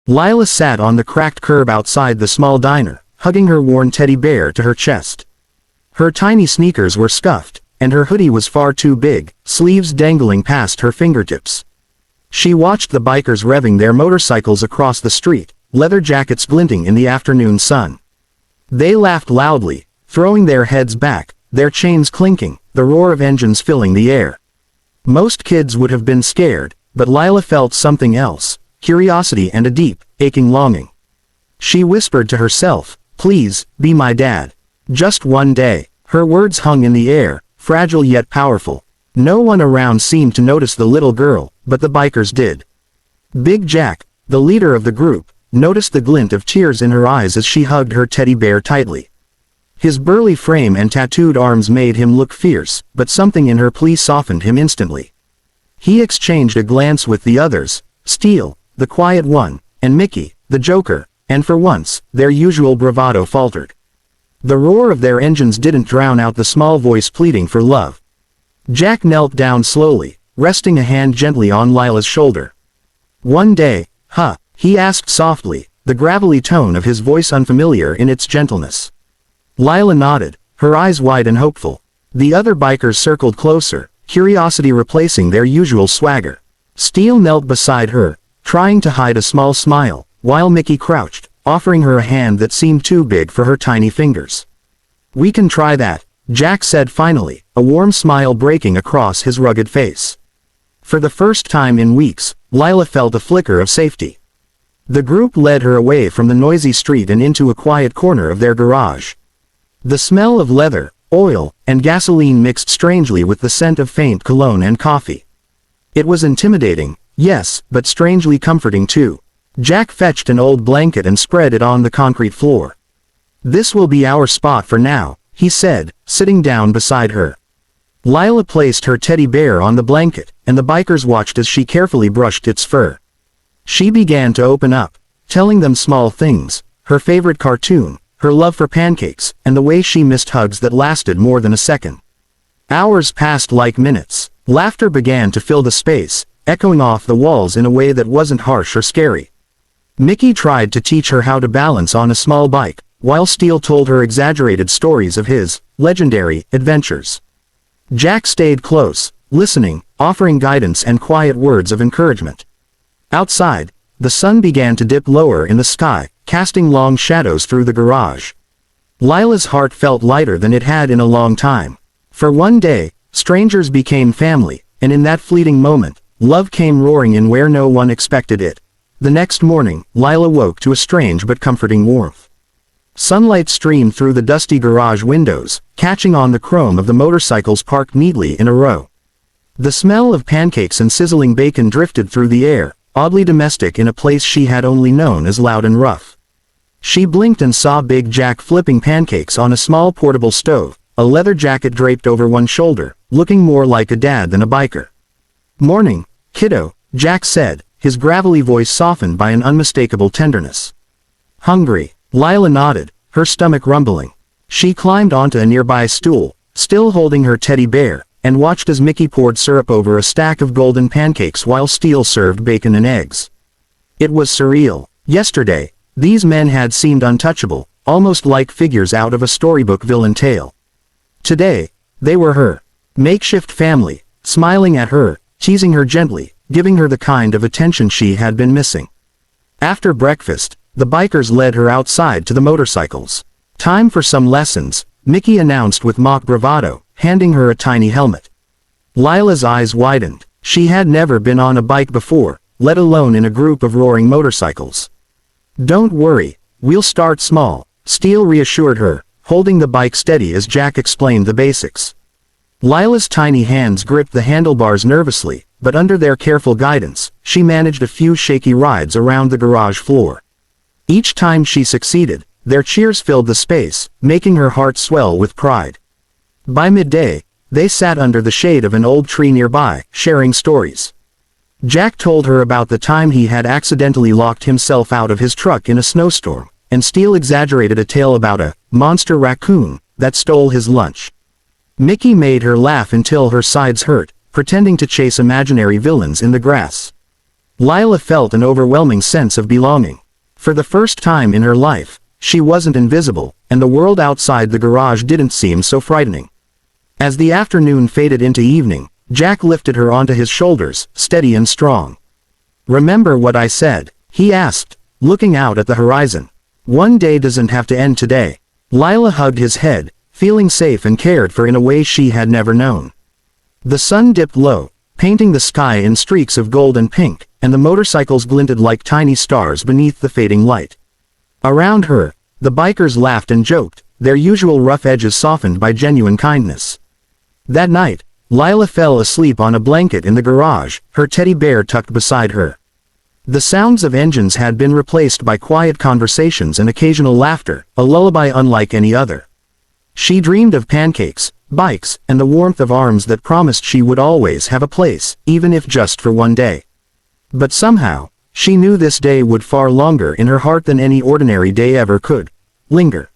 Lila sat on the cracked curb outside the small diner, hugging her worn teddy bear to her chest. Her tiny sneakers were scuffed, and her hoodie was far too big, sleeves dangling past her fingertips. She watched the bikers revving their motorcycles across the street, leather jackets glinting in the afternoon sun. They laughed loudly, throwing their heads back, their chains clinking, the roar of engines filling the air. Most kids would have been scared, but Lila felt something else, curiosity and a deep, aching longing. She whispered to herself, "Please, be my dad. Just one day." Her words hung in the air, fragile yet powerful. No one around seemed to notice the little girl, but the bikers did. Big Jack, the leader of the group, noticed the glint of tears in her eyes as she hugged her teddy bear tightly. His burly frame and tattooed arms made him look fierce, but something in her plea softened him instantly. He exchanged a glance with the others, Steel, the quiet one, and Mickey, the joker, and for once, their usual bravado faltered. The roar of their engines didn't drown out the small voice pleading for love. Jack knelt down slowly, resting a hand gently on Lila's shoulder. "One day, huh?" he asked softly, the gravelly tone of his voice unfamiliar in its gentleness. Lila nodded, her eyes wide and hopeful. The other bikers circled closer, curiosity replacing their usual swagger. Steel knelt beside her, trying to hide a small smile, while Mickey crouched, offering her a hand that seemed too big for her tiny fingers. "We can try that," Jack said finally, a warm smile breaking across his rugged face. For the first time in weeks, Lila felt a flicker of safety. The group led her away from the noisy street and into a quiet corner of their garage. The smell of leather, oil, and gasoline mixed strangely with the scent of faint cologne and coffee. It was intimidating, yes, but strangely comforting too. Jack fetched an old blanket and spread it on the concrete floor. "This will be our spot for now," he said, sitting down beside her. Lila placed her teddy bear on the blanket, and the bikers watched as she carefully brushed its fur. She began to open up, telling them small things, her favorite cartoon, her love for pancakes, and the way she missed hugs that lasted more than a second. Hours passed like minutes. Laughter began to fill the space, echoing off the walls in a way that wasn't harsh or scary. Mickey tried to teach her how to balance on a small bike, while Steel told her exaggerated stories of his legendary adventures. Jack stayed close, listening, offering guidance and quiet words of encouragement. Outside, the sun began to dip lower in the sky, casting long shadows through the garage. Lila's heart felt lighter than it had in a long time. For one day, strangers became family, and in that fleeting moment, love came roaring in where no one expected it. The next morning, Lila woke to a strange but comforting warmth. Sunlight streamed through the dusty garage windows, catching on the chrome of the motorcycles parked neatly in a row. The smell of pancakes and sizzling bacon drifted through the air, oddly domestic in a place she had only known as loud and rough. She blinked and saw Big Jack flipping pancakes on a small portable stove, a leather jacket draped over one shoulder, looking more like a dad than a biker. "Morning, kiddo," Jack said, his gravelly voice softened by an unmistakable tenderness. "Hungry?" Lila nodded, her stomach rumbling. She climbed onto a nearby stool, still holding her teddy bear, and watched as Mickey poured syrup over a stack of golden pancakes while Steel served bacon and eggs. It was surreal. Yesterday, these men had seemed untouchable, almost like figures out of a storybook villain tale. Today, they were her makeshift family, smiling at her, teasing her gently, giving her the kind of attention she had been missing. After breakfast, the bikers led her outside to the motorcycles. "Time for some lessons," Mickey announced with mock bravado, handing her a tiny helmet. Lila's eyes widened. She had never been on a bike before, let alone in a group of roaring motorcycles. "Don't worry, we'll start small," Steel reassured her, holding the bike steady as Jack explained the basics. Lila's tiny hands gripped the handlebars nervously, but under their careful guidance, she managed a few shaky rides around the garage floor. Each time she succeeded, their cheers filled the space, making her heart swell with pride. By midday, they sat under the shade of an old tree nearby, sharing stories. Jack told her about the time he had accidentally locked himself out of his truck in a snowstorm, and Steel exaggerated a tale about a monster raccoon that stole his lunch. Mickey made her laugh until her sides hurt, pretending to chase imaginary villains in the grass. Lila felt an overwhelming sense of belonging. For the first time in her life, she wasn't invisible, and the world outside the garage didn't seem so frightening. As the afternoon faded into evening, Jack lifted her onto his shoulders, steady and strong. "Remember what I said?" he asked, looking out at the horizon. "One day doesn't have to end today." Lila hugged his head, feeling safe and cared for in a way she had never known. The sun dipped low, painting the sky in streaks of gold and pink, and the motorcycles glinted like tiny stars beneath the fading light. Around her, the bikers laughed and joked, their usual rough edges softened by genuine kindness. That night, Lila fell asleep on a blanket in the garage, her teddy bear tucked beside her. The sounds of engines had been replaced by quiet conversations and occasional laughter, a lullaby unlike any other. She dreamed of pancakes, bikes, and the warmth of arms that promised she would always have a place, even if just for one day. But somehow, she knew this day would far longer in her heart than any ordinary day ever could. Linger.